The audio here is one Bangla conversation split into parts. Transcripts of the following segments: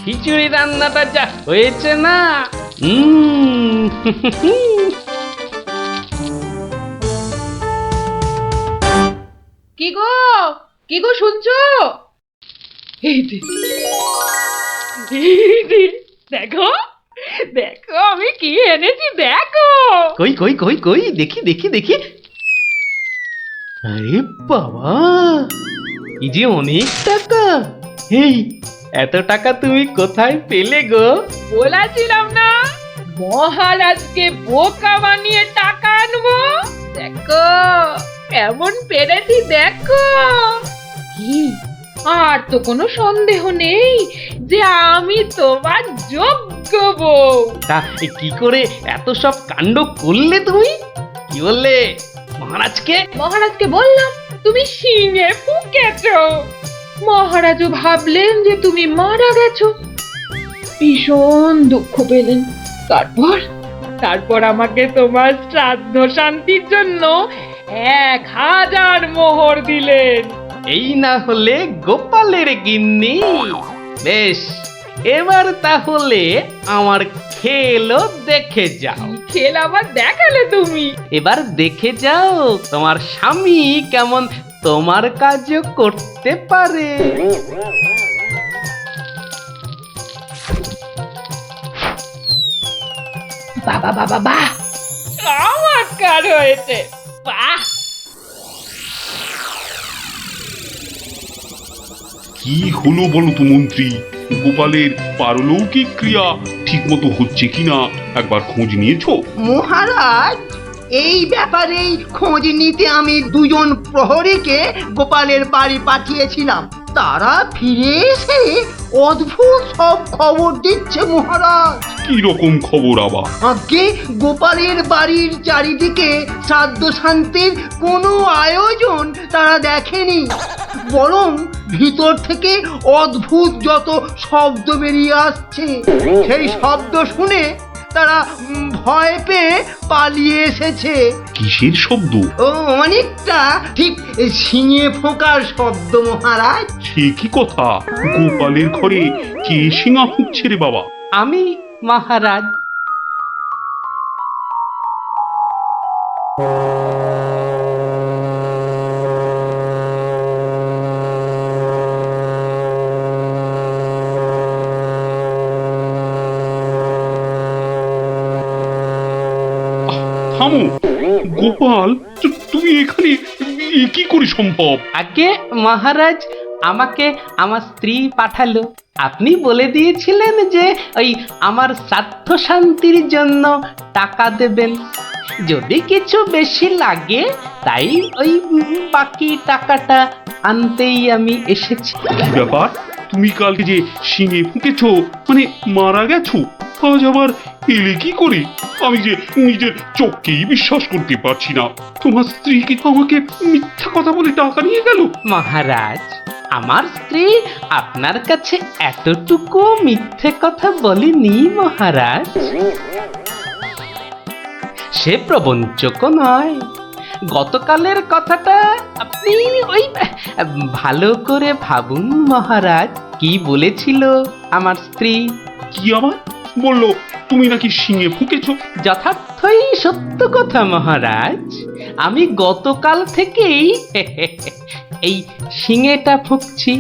খিচুড়ি রান্নাটা যা হয়েছে না। কি গো, কি গো শুনছো? এই যে, দেখো দেখো আমি কি এনেছি দেখো। কই কই কই কই দেখি দেখি দেখি। আরে বাবা, এই যে অনেক টাকা। এই এত টাকা তুমি কোথায় পেলে গো? বলেছিলাম না মহারাজকে বোকা বানিয়ে টাকা আনবো। দেখো কেমন পেরেছি দেখো। কি আর তো কোনো সন্দেহ নেই যে আমি তোমার যোগ্য বউ। তা কি করে এত সব কাণ্ড করলে তুমি? কি বললে মহারাজকে? মহারাজকে বললাম তুমি শিঙে ফুকেছো। মহারাজও ভাবলেন যে তুমি মারা গেছো, ভীষণ দুঃখ পেলেন। তারপর আমাকে তোমার শ্রাদ্ধ শান্তির জন্য 1000 মোহর দিলেন। এই না হলে গোপালের গিন্নি। বেশ, এবার তাহলে আমার খেলও দেখে যাও। খেল আবার দেখালে তুমি? এবার দেখে যাও তোমার স্বামী কেমন তোমার কাজও করতে পারে। বাবা বাবা বাহ, চমৎকার হয়েছে। বাহ, কি হলো বলো তো মন্ত্রী? গোপালের পারলৌকিক ক্রিয়া ঠিক মতো হচ্ছে কিনা একবার খোঁজ নিয়েছো? মহারাজ, এই ব্যাপারেই খোঁজ নিতে আমি 2জন প্রহরীকে গোপালের বাড়ি পাঠিয়েছিলাম। তারা ফিরে এসে অদ্ভুত সব খবর দিচ্ছে মহারাজ। কি রকম খবর আবার? আগে গোপালের বাড়ির চারিদিকে শ্রাদ্ধ শান্তির কোনো আয়োজন তারা দেখেনি, বরং ভিতর থেকে অদ্ভুত যত শব্দ বেরিয়ে আসছে, সেই শব্দ শুনে তারা ভয় পেয়ে পালিয়ে এসেছে। কিসের শব্দ? ও অনেকটা ঠিক শিঙে ফোঁকার শব্দ মহারাজ। সে কি কথা? গোপালের ঘরে কে শিঙা ফুঁকছে রে বাবা? আমি মহারাজ। থামো গোপাল, তুমি এখানে কি করে সম্ভব? আগে মহারাজ আমাকে আমার স্ত্রী পাঠালো। আপনি বলে দিয়েছিলেন যে ওই আমার শ্রাদ্ধ শান্তির জন্য টাকা দেবেন, যদি কিছু বেশি লাগে তাই ওই বাকি টাকাটা আনতেই আমি এসেছি। কি ব্যাপার? তুমি কালকে যে শিঙে ফুঁকেছো, মানে মারা গেছো, আজ আবার এলে কি করে? আমি যে নিজের চোখকেই বিশ্বাস করতে পারছি না। তোমার স্ত্রী কি আমাকে মিথ্যা কথা বলে টাকা নিয়ে গেল? মহারাজ, আমার স্ত্রী আপনার কাছে এতটুকু মিথ্যে কথা বলেনি মহারাজ। সে প্রবঞ্চকও নয়। গতকালের কথাটা আপনি ওই ভালো করে ভাবুন মহারাজ। কি বলেছিল আমার স্ত্রী? কি আবার বললো? তুমি নাকি শিঙে ফুঁকেছো? যথার্থই সত্য কথা মহারাজ। আমি গতকাল থেকেই এই শিঙেটা ফুঁকছি।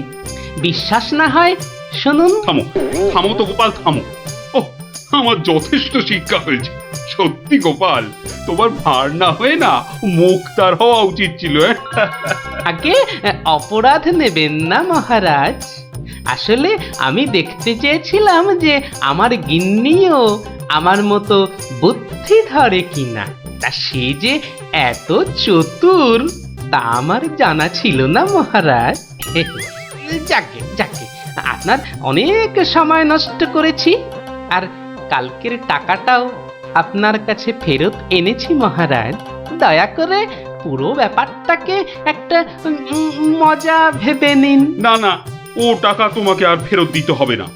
বিশ্বাস না হয় শুনুন। থামো থামো তো গোপাল, থামো। ও, আমার যথেষ্ট শিক্ষা হয়েছে। সত্যি গোপাল, তোমার ভার না হয়ে না মুখ তার হওয়া উচিত ছিল। আগে অপরাধ নেবেন না মহারাজ। আসলে আমি দেখতে চেয়েছিলাম যে আমার গিন্নিও আমার মতো বুদ্ধি ধরে কিনা। তা সে যে এত চতুর তা আমার জানা ছিল না মহারাজ। যাকে যাকে, আপনার অনেক সময় নষ্ট করেছি, আর কালকের টাকাটাও আপনার কাছে ফেরত এনেছি মহারাজ। দয়া করে পুরো ব্যাপারটাকে একটা মজা ভেবে নিন। না না, ও টাকা তোমাকে আর ফেরত দিতে হবে না।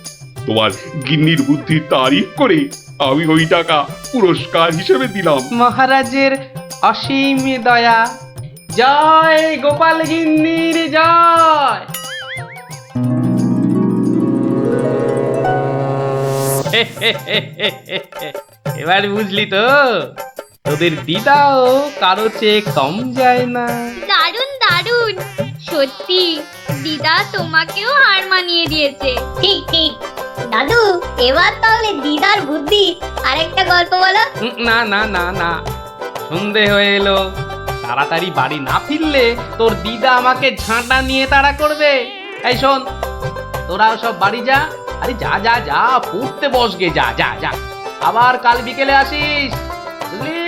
তোমার গিন্নির বুদ্ধির তারিফ করে আমি ওই টাকা পুরস্কার হিসেবে দিলাম। মহারাজের অসীম দয়া। জয় গোপাল গিন্নির জয়। এবার বুঝলি তো, তোদের দিদাও কারো চেয়ে কম যায় না। দারুণ দারুণ, সত্যি দিদা তোমাকেও হার মানিয়ে দিয়েছে। ঠিক ঠিক দাদু, এবার তাহলে দিদার বুদ্ধি আরেকটা গল্প বলো। না না না না, সন্ধে হয়ে এলো, তাড়াতাড়ি বাড়ি না ফিরলে তোর দিদা আমাকে ঝাঁটা নিয়ে তাড়া করবে। এই শোন, তোরাও সব বাড়ি যা। আরে যা যা যা, পড়তে বসগে, যা যা যা, আবার কাল বিকেলে আসিস, বুঝলি?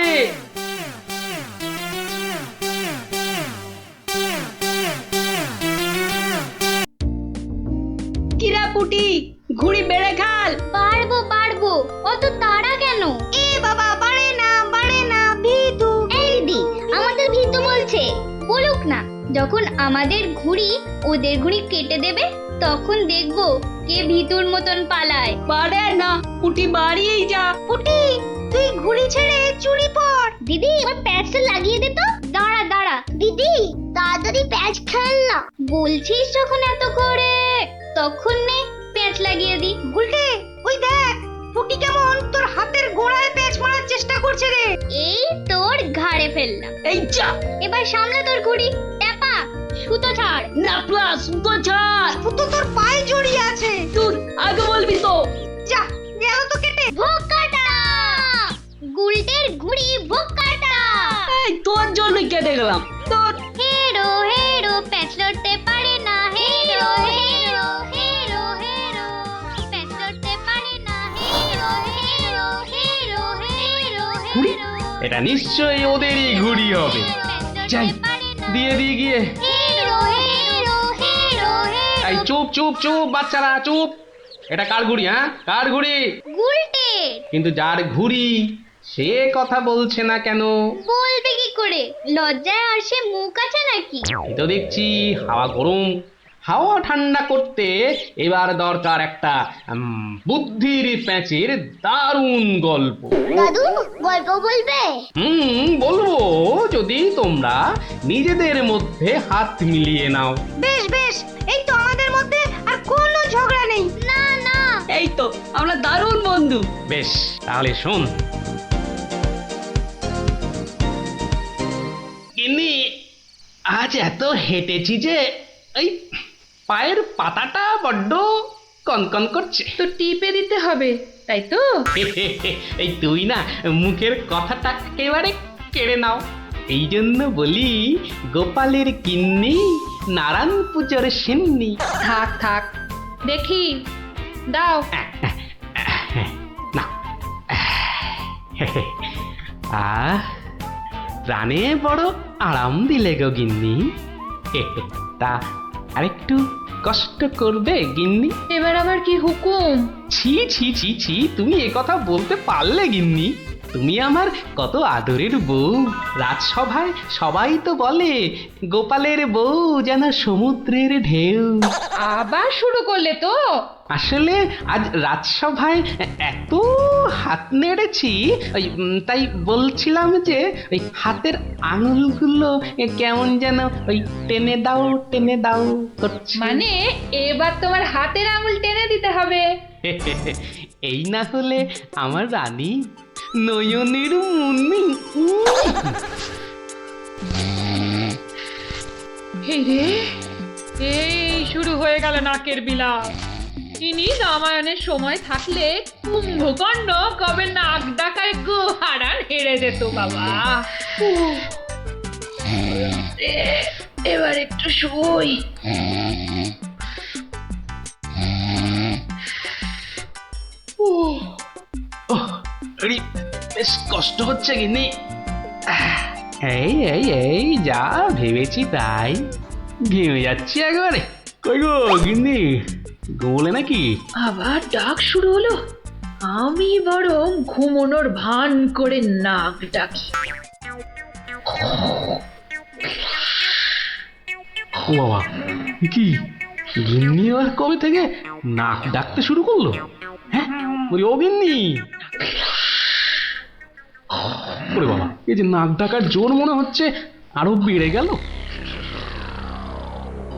কিরা পুটি, ঘুড়ি বেড়ে খাল। পারবো পারবো, অত তাড়া কেন? এ বাবা, বাড়ে না ভিতু। এই দিদি, আমাদের ভীতু বলছে, বলুক না। যখন আমাদের ঘুড়ি ওদের ঘুড়ি কেটে দেবে, তখন দেখবো কে ভীতুর মতন পালায়। বাড়ে না, পুটি বাড়িয়েই যা। পুটি, তুই ঘুড়ি ছেড়ে চুরি পর। দিদি, আমার প্যাচটা লাগিয়ে দে তো। দাঁড়া দাঁড়া দিদি, তাড়াতাড়ি প্যাচ খেল না। বলছিস যখন এত করে, তখন নে প্যাচ লাগিয়ে দি। উল্টে, ওই দেখ পুটি কেমন তোর হাতের গোড়ায় প্যাচ মারার চেষ্টা করছে রে। এই তোর ঘাড়ে ফেললাম। এই যা, এবার সামলা তোর ঘুড়ি। ট্যাপা, সুতো ছাড়। না প্লাস তো ছাড়। সুতো তোর পায়ে জড়িয়ে আছে। তুই আগে বলবি তো। যা, গেল তো কেটে। ভোগ কাটা, গুলটের ঘুড়ি ভোগ কাটা। এই তোর জন্যই কেটে গেলাম। তোর হেরো হেরো, প্যাচ লড়তে পারে না। হেরো হেরো হেরো হেরো, প্যাচ লড়তে পারে না। হেরো হেরো হেরো হেরো ঘুড়ি? হেরো, এটা নিশ্চয়ই ওদেরই ঘুড়ি হবে। যাই, দিয়ে দিয়ে গিয়ে। হেরো হেরো হেরো এই হেরো। চুপ চুপ চুপ, বাচ্চারা চুপ। এটা কার ঘুড়ি? হ্যাঁ, কার ঘুড়ি? গুলটে। কিন্তু যার ঘুড়ি সে কথা বলছে না কেন? বলবে কি করে? লজ্জায় আর সে মুখ আছে নাকি? এই তো দেখছি হাওয়া গরম, হাওয়া ঠান্ডা করতে এবার দরকার একটা বুদ্ধির প্যাঁচের দারুণ গল্প। দাদু, গল্প বলবে? বলবো, যদি তোমরা নিজেদের মধ্যে হাত মিলিয়ে নাও। বেশ বেশ, এই তো আমাদের মধ্যে আর কোনো ঝগড়া নেই। না না, এই তো আমরা দারুণ বন্ধু। বেশ, তাহলে শোন। গিন্নি, আজ এত হেঁটেছি যে এই পায়ের পাতাটা বড্ড কনকন করছে। তো টিপে দিতে হবে, তাই তো? এই তুই না মুখের কথাটা একেবারে কেড়ে নাও। এই জন্য বলি, গোপালের কিন্নি, নারায়ণ পুজোর সিন্নি। থাক থাক, দেখি দাও। না, প্রাণে বড় আরাম দিলে গো গিন্নি। তা আরেকটু কষ্ট করবে গিন্নি? এবার আবার কি হুকুম? ছি ছি ছি ছি, তুমি এ কথা বলতে পারলে গিন্নি? তুমি আমার কত আদরের বউ। রাজসভায় সবাই তো বলে গোপালের বউ যেন সমুদ্রের ঢেউ। আবার শুরু করলে তো? আসলে আজ রাজসভায় এত হাত নেড়েছি, তাই বলছিলাম যে ওই হাতের আঙুলগুলো কেমন যেন ওই টেনে দাও করছে। মানে এবার তোমার হাতের আঙুল টেনে দিতে হবে। এই না হলে আমার রানী নয়নের মুন্নি। এই রে, এই শুরু হয়ে গেল নাকের বিলাপ। ইনি রামায়ণের সময় থাকলে কুম্ভকর্ণ কবে নাক ডাকায় গোহারান হেরে যেত বাবা। এবার একটু শুই। বেশ কষ্ট হচ্ছে গিন্নি। এই এই এই যা ভেবেছি তাই, ঘেমে যাচ্ছি একবারে। কই গো গিন্নি, ঘুমোলে নাকি? আবার ডাক শুরু হলো। আমি বরং ঘুমোনোর ভান করে নাক ডাকি। ও বাবা, কি গিন্নি আর কবে থেকে নাক ডাকতে শুরু করলো? হ্যাঁ, বলি ও গিন্নি। ওরে বাবা, এই যে নাক ডাকার জোর মনে হচ্ছে আরো বেড়ে গেল।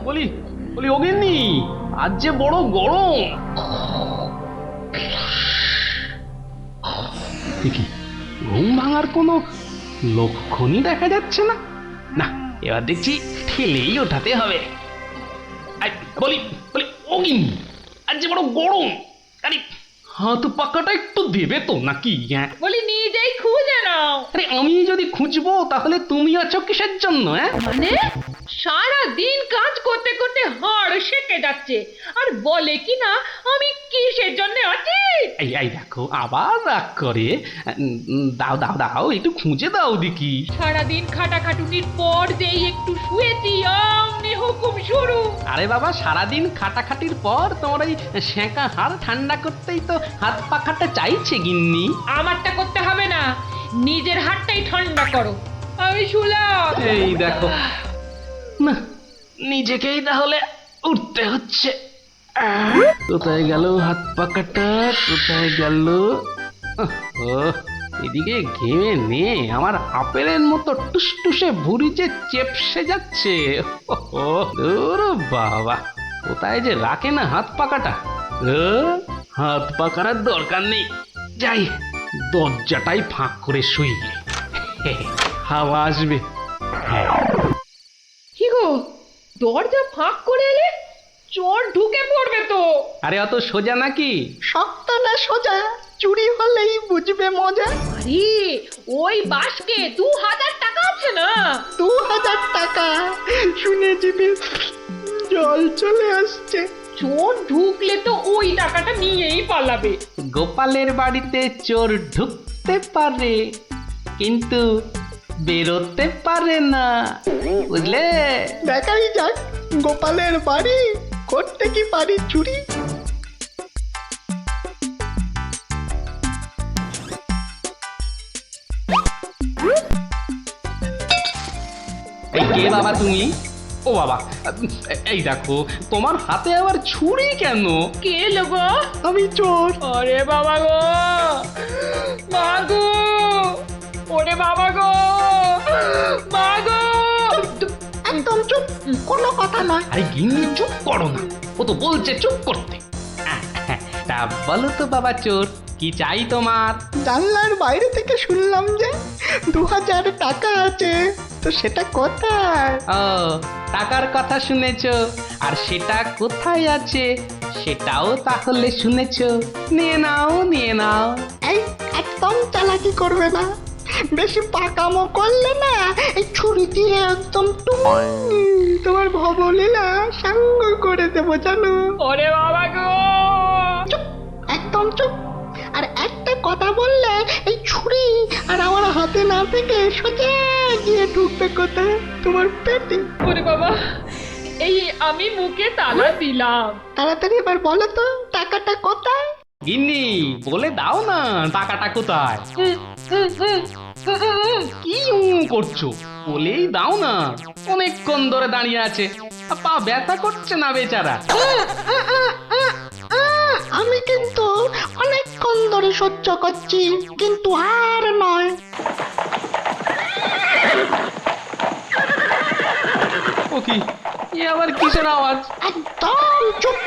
বলি বলি ও গিন্নি, আজ যে বড় গরম। কি ঘুম ভাঙার কোনো লক্ষণই দেখা যাচ্ছে না। না, এবার দেখছি ঠেলেই ওঠাতে হবে। আই, বলি বলি ওগিন, আজ যে বড় গরম, আরে হাত পাকাটা একটু দেবে তো নাকি? হ্যাঁ, বলি নিজেই খুঁজে নাও। আরে আমি যদি খুঁজবো তাহলে তুমি আছো কিসের জন্য? হ্যাঁ, মানে সারা দিন কাজ করতে করতে হাড় সেকে যাচ্ছে আর বলে কি না আমি কিসের জন্য আছি। এই এই দেখো আবার রাগ করে। দাও দাও দাও, একটু খুঁজে দাও দেখি। সারাদিন খাটাখাটুনির পর যেই একটু শুয়েছি অমনি হুকুম শুরু। আরে বাবা, সারাদিন খাটাখাটির পর তোমার ওই সেঁকা হাড় ঠান্ডা করতেই তো হাত পাখাটা চাইছে গিন্নি। আমারটা করতে হবে না, নিজের হাতটাই ঠান্ডা করো। আমি শুলাম। এই দেখো না, নিজেকেই তাহলে উঠতে হচ্ছে। কোথায় গেল হাত পাকাটা, কোথায় গেল? এদিকে ঘেমে নিয়ে আমার আপেলের মতো টুসটুসে ভুঁড়ি যে চেপসে যাচ্ছে। দূর বাবা, কোথায় যে রাখে না হাত পাকাটা। হাত পাকার আর দরকার নেই, যাই দরজাটাই ফাঁক করে শুই, হাওয়া আসবে। কি গো, দরজা ফাঁক করে এলে চোর ঢুকে পড়বে তো। আরে অত সোজা নাকি? শক্ত না সোজা, চুরি হলেই বুঝবে মজা। আরে ওই বাসকে 2000 টাকা আছে না। 2000 টাকা শুনে জিভে জল চলে আসছে। চোর ঢুকলে তো ওই টাকাটা নিয়েই পালাবে। গোপালের বাড়িতে চোর ঢুকতে পারে কিন্তু বেরোতে পারে না, বুঝলে? দেখাই যাক গোপালের বাড়ি করতে কি পারি চুরি। এই কে বাবা তুমি? ও বাবা, এই দেখো তোমার হাতে আবার ছুরি কেন? কে লোগো? আমি চোর। আরে বাবা গো, মা গো, ওরে বাবা গো, মা গো। একদম চুপ, কোনো কথা নয়। আরে গিন্নি চুপ করো না, ও তো বলছে চুপ করতে। তা বলো তো বাবা চোর, কি চাই তোমার? জানলার বাইরে থেকে শুনলাম যে 2000 টাকা আছে, তো সেটা কোথায়? ও, টাকার কথা শুনেছো, আর সেটা কোথায় আছে সেটাও তাহলে শুনেছো। নিয়ে নাও নিয়ে নাও। এই একদম চালাকি করবে না, বেশি পাকামো করলে না এই ছুরি দিয়ে একদম তোমার ভবলীলা সাঙ্গ করে দেবো জানো। ওরে বাবা গো। চুপ, একদম চুপ। আর একটা কথা বললে এই ছুরি আর আমার হাতে না থেকে সোজা গিয়ে ঢুকবে কোথায়? তোমার পেটে। ওরে বাবা, এই আমি মুখে তালা দিলাম। তাড়াতাড়ি এবার বলো তো টাকাটা কোথায়? গিন্নি বলে দাও না টাকাটা কোথায়। কি করছো, বলেই দাও না। অনেকক্ষণ ধরে দাঁড়িয়ে আছে, পা ব্যথা করছে না বেচারা। আমি কিন্তু অনেকক্ষণ ধরে সহ্য করছি, কিন্তু আর নয়। ও কি, এ আবার কিসের আওয়াজ? একদম চুপ।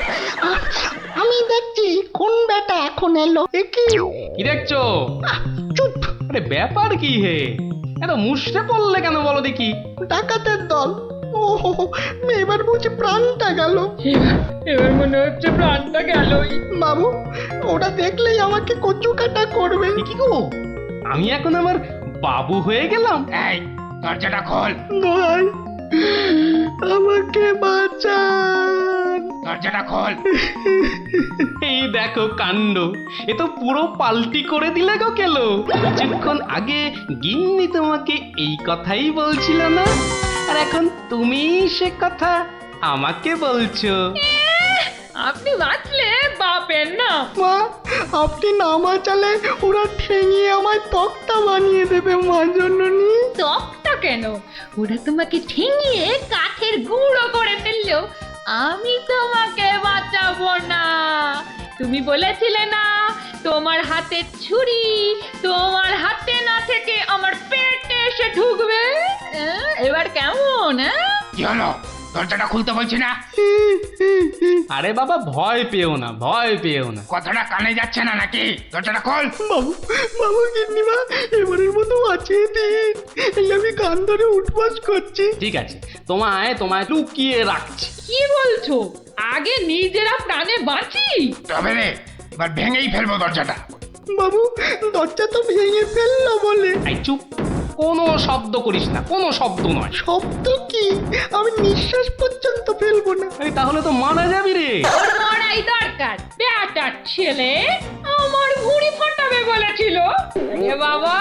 আমি দেখছি কোন বেটা এখন এলো। এ কি? কি দেখছো? চুপ। আরে ব্যাপার কি হে, এত মুষড়ে পড়লে কেন বলো দেখি? ডাকাতের দল। ও এবার বুঝি প্রাণটা গেল। এবার মনে হচ্ছে প্রাণটা গেলই। বাবু, ওরা দেখলেই আমাকে কচু কাটা করবে। এ কি গো, আমি এখন আমার বাবু হয়ে গেলাম? এই দরজাটা খোল, ভাই আমাকে বাঁচান। দরজাটা খোল। এই দেখো কাণ্ড, এ তো পুরো পাল্টি করে দিলে গো কেলো। কিছুক্ষণ আগে গিন্নি তোমাকে এই কথাই বলছিল না, আর এখন তুমি সে কথা আমাকে বলছো। আপনি বাঁচলে বাপের না। মা, আপনি না বাঁচালে ওরা ঠেঙিয়ে আমায় তক্তা বানিয়ে দেবে মা জননী। তকটা কেন, ওরা তোমাকে ঠেঙিয়ে কাঠের গুঁড়ো করে ফেললো, আমি তোমাকে বাঁচাবো না। তুমি বলেছিলে না তোমার হাতে ছুরি তোমার হাতে না থেকে আমার পেটে এসে ঢুকবে। এবার কেমন? কি হলো, দরজাটা খুলতে বলছি না? আরে বাবা ভয় পেও না, ভয় পেও না। কথাটা কানে যাচ্ছে না নাকি? দরজাটা খোল। বাবু বাবু গিন্নিমা এবারের মতো বাঁচিয়ে দিন, এই আমি কান ধরে উঠবাস করছি। ঠিক আছে, তোমায় তোমায় লুকিয়ে রাখছি। কি বলছো? আগে নিজেরা প্রাণে বাঁচি। তবে রে, এবার ভেঙেই ফেলবো দরজাটা। বাবু দরজা তো ভেঙে ফেললো বলে। এই চুপ, কোনো শব্দ করিস না, কোনো শব্দ নয়। শব্দ কি? আমি নিঃশ্বাস পর্যন্ত ফেলবো না। এই তাহলে তো মারা যাবি রে। ওর মরাই দরকার। বেটার ছেলে আমার ভুঁড়ি ফাটাবে বলেছিল। এ বাবা,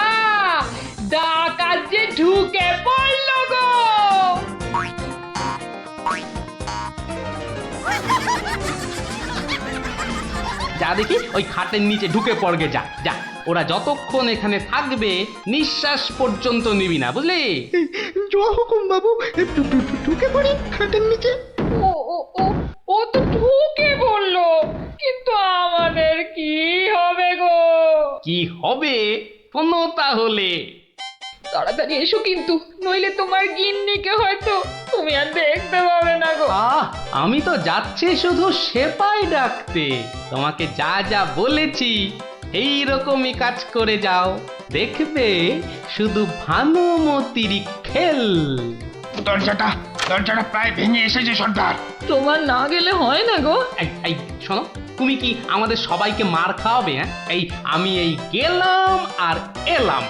ডাকাত যে ঢুকে পড়লো গো। যা দেখি ওই খাটের নিচে ঢুকে পড়গে, যা যা। ওরা যতক্ষণ এখানে থাকবে নিঃশ্বাস পর্যন্ত নিবি না, বুঝলি? জোয়া হুকুম বাবু, ঢুকে পড়ি খাটের নিচে। ও ও ও ও তো ঢুকে বললো, কিন্তু আমাদের কি হবে গো? কি হবে কোনো তাহলে? তাড়াতাড়ি এসো কিন্তু, নইলে তোমার গিন্নিকে হয়তো তুমি আর দেখতে পাবে না গো। আমি তো যাচ্ছি শুধু সেপাই ডাকতে। তোমাকে যা যা বলেছি এই রকমই কাজ করে যাও, দেখবে শুধু ভানুমতির খেল। দরজাটা প্রায় ভেঙে এসেছে সর্দার। তোমার না গেলে হয় না গো। এই শোনো, তুমি কি আমাদের সবাইকে মার খাওয়াবে? হ্যাঁ, আমি গেলাম আর এলাম।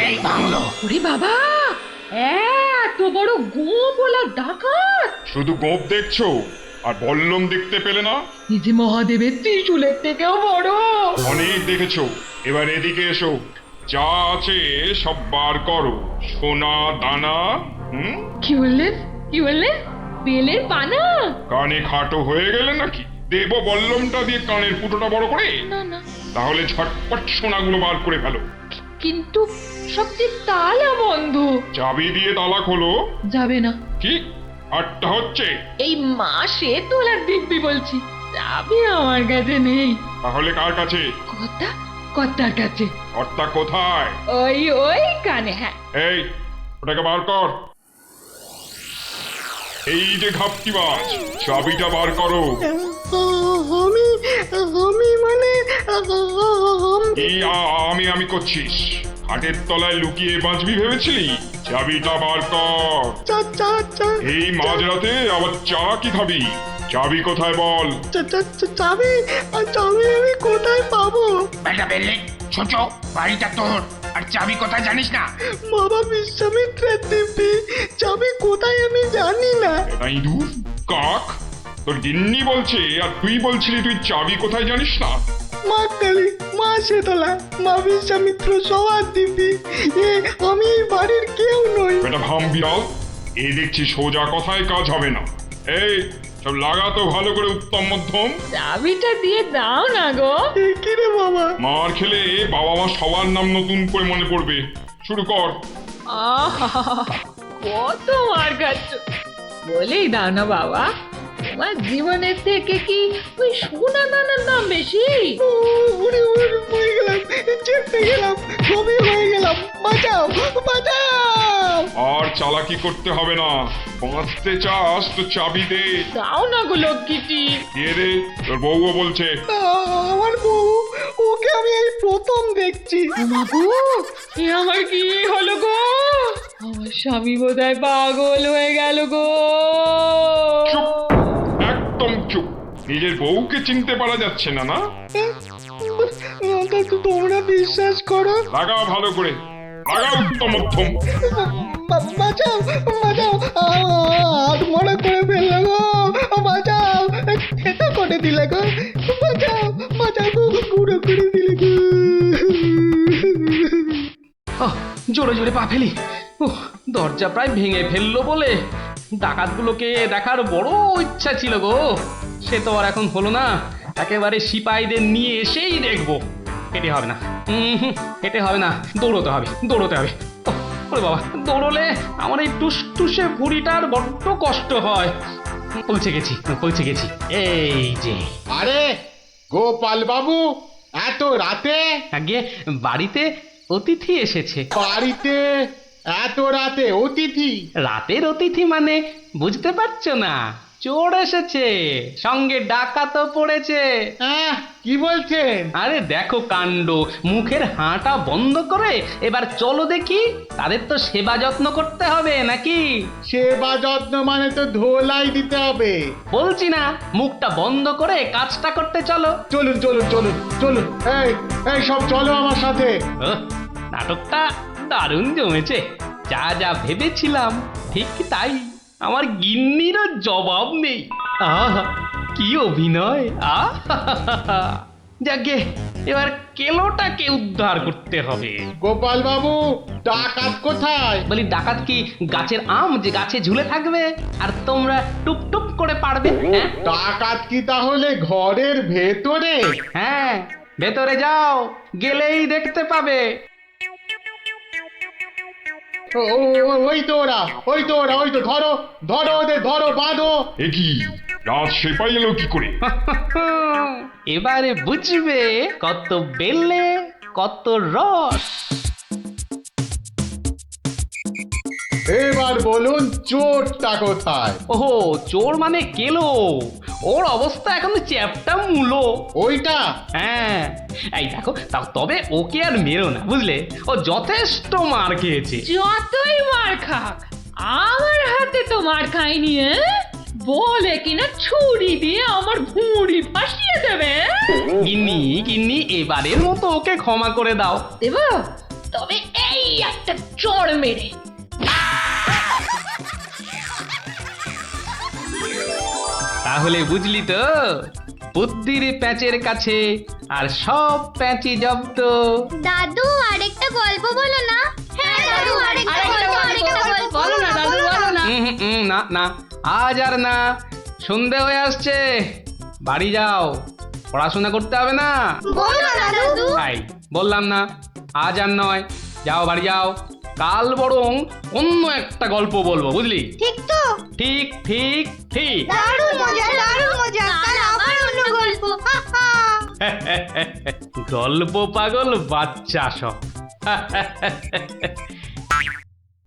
এই ভাঙলো। ওরে বাবা, এত বড় গোপলা ডাকাত! শুধু গোপ দেখছো আর বল্লম দেখতে পেলে না? এই যে মহাদেবের ত্রিশূলের থেকেও বড়। অনেক দেখেছো, এবার এদিকে এসো। যা আছে সব বার করো, সোনা দানা। কি বললেন? কি বললেন? বেলের পানা? কানে খাটো হয়ে গেলে নাকি? দেব বল্লমটা দিয়ে কানের ফুটোটা বড় করে? না না, তাহলে ঝটপট সোনাগুলো বার করে ফেলো। কিন্তু সবচেয়ে তালা বন্ধ। চাবি দিয়ে তালা খোলো। যাবে না। কি আটটা হচ্ছে? এই মাসে তোলার দিব্যি বলছি, যাবে আমার কাছে নেই। তাহলে কার কাছে? কর্তার কাছে। কর্তা কোথায়? ওই কানে। হ্যাঁ, এই ওটাকে বার কর। এই যে ঘাপটিবাজ, চাবিটা বার করো। আমি মানে এই আমি করছিস? খাটের তলায় লুকিয়ে বাঁচবি ভেবেছিলি? চাবিটা বার কর। এই মাঝরাতে আবার চা কি খাবি? চাবি কোথায় বল? চাবি আমি কোথায় পাবো? বেটা বেলে, ছোট বাড়িটা তোর, আর চাবি কোথায় জানিস না? বাবা বিশ্বামিত্রের দিব্যি, চাবি কোথায় আমি জানি না। তাই দূর কাক, তোর গিন্নি বলছে আর তুই বলছিলি তুই চাবি কোথায় জানিস না? মা কালী, মা শীতলা, মা বিশ্বামিত্র সবার দিব্যি, আমি এই বাড়ির কেউ নই। বেটা ভাম বিড়াল, এই দেখছি সোজা কথায় কাজ হবে না। এই সব লাগাতো ভালো করে উত্তম মধ্যম। চাবিটা দিয়ে দাও না গো। কি রে বাবা? মার খেলে বাবা মা সবার নাম নতুন করে মনে পড়বে। শুরু কর। আহা, কত মার খাচ্ছ, বলেই দাও না বাবা। তোমার জীবনের থেকে কি ওই সোনা দানার দাম বেশি? উড়ে মরে গেলাম, চেপে গেলাম, ছবি হয়ে গেলাম, বাঁচাও বাঁচাও। আর চালাকি করতে হবে না, বাঁচতে চাস তো চাবি দে। দাও না গো লক্ষ্মীটি। দিয়ে দে, তোর বউও বলছে। আমার বউ, ওকে আমি এই প্রথম দেখছি। বাবু, এ আমার কি হলো গো? আমার স্বামী বোধহয় পাগল হয়ে গেল গো। চুপ, একদম চুপ। নিজের বউকে চিনতে পারা যাচ্ছে না? না তোমরা বিশ্বাস করো? লাগাও ভালো করে, লাগাও উত্তম মধ্যম। বাঁচাও বাঁচাও, হাত মনে করে ফেললো গো, বাঁচাও, খেতে করে দিলে গো, বাঁচাও বাঁচাও গো, গুঁড়ো করে দিলে গো। জোরে জোরে পা ফেলি। দরজা প্রায় ভেঙে ফেললো বলে ডাকাতগুলোকে দেখার বড় ইচ্ছা ছিল গো। সে তো আর এখন হলো না। একেবারে সিপাহীদের নিয়ে এসেই দেখবো। হেঁটে হবে না, হেঁটে হবে না, দৌড়তে হবে। ওরে বাবা, দৌড়লে আমার এই টুসটুসে ভুঁড়িটার বড্ড কষ্ট হয়। পৌঁছে গেছি। এই যে। আরে গোপাল বাবু, এত রাতে? আগে বাড়িতে অতিথি এসেছে। বাড়িতে এত রাতে অতিথি? রাতের অতিথি মানে বুঝতে পারছো না? চোর এসেছে, সঙ্গে ডাকাতও পড়েছে। কি বলছেন? আরে দেখো কাণ্ড, মুখের হাঁটা বন্ধ করে এবার চলো দেখি, তাদের তো সেবা যত্ন করতে হবে নাকি? সেবা যত্ন মানে তো ধোলাই দিতে হবে। বলছি না, মুখটা বন্ধ করে কাজটা করতে চলো। চলুন চলুন চলুন চলুন, এই এই সব চলো আমার সাথে। ওহ, নাটকটা দারুণ জমেছে। যা যা ভেবেছিলাম ঠিক তাই। আমার গিন্নিরও জবাব নেই। আহা, কি অভিনয়! আহা, যাকে এবার কেলোটাকে উদ্ধার করতে হবে। গোপাল বাবু, ডাকাত কোথায়? বলি, ডাকাত কি গাছের আম যে গাছে ঝুলে থাকবে আর তোমরা টুপ টুপ করে পারবে? হ্যাঁ ডাকাত কি তাহলে ঘরের ভেতরে? হ্যাঁ, ভেতরে যাও, গেলেই দেখতে পাবে। ওই তো ওরা, ওই তো ওরা, ওই তো, ধরো ধরো ওদের, ধরো, বাঁধো। এ কি, রাত সেপাই এলো কি করে? এবারে বুঝবে কত বেলে কত রস। এবার বলুন চোরটা কোথায়? ওহো, চোর মানে কেলো। ওর অবস্থা এখন চ্যাপটা মূলো। ওইটা? হ্যাঁ, এই দেখো, তবে ওকে আর মেরো না, বুঝলে? ও যথেষ্ট মার খেয়েছে। যতই মার খাক, আমার হাতে তো মার খায়নি। বলে কিনা ছুরি দিয়ে আমার ভুঁড়ি ভাসিয়ে দেবে। গিন্নি গিন্নি, এবারের মতো ওকে ক্ষমা করে দাও। দেব, তবে এই একটা চড় মেরে। তাহলে বুঝলি তো, বুদ্ধির প্যাঁচের কাছে আর সব প্যাঁচি জব্দ। দাদু আরেকটা গল্প বলো না। হ্যাঁ দাদু আরেকটা গল্প বলো না দাদু, বলো না। না না, আজ আর না, সন্ধে হয়ে আসছে, বাড়ি যাও, পড়াশোনা করতে হবে না। বলো না দাদু। তাই বললাম না, আজ আর নয়, যাও বাড়ি যাও। কাল বরং অন্য একটা গল্প বলবো, বুঝলি? ঠিক তো? ঠিক ঠিক ঠিক। দারুণ মজা, দারুণ মজা। কাল আবার অন্য গল্প। হা হা। গল্প পাগল বাচ্চা সব।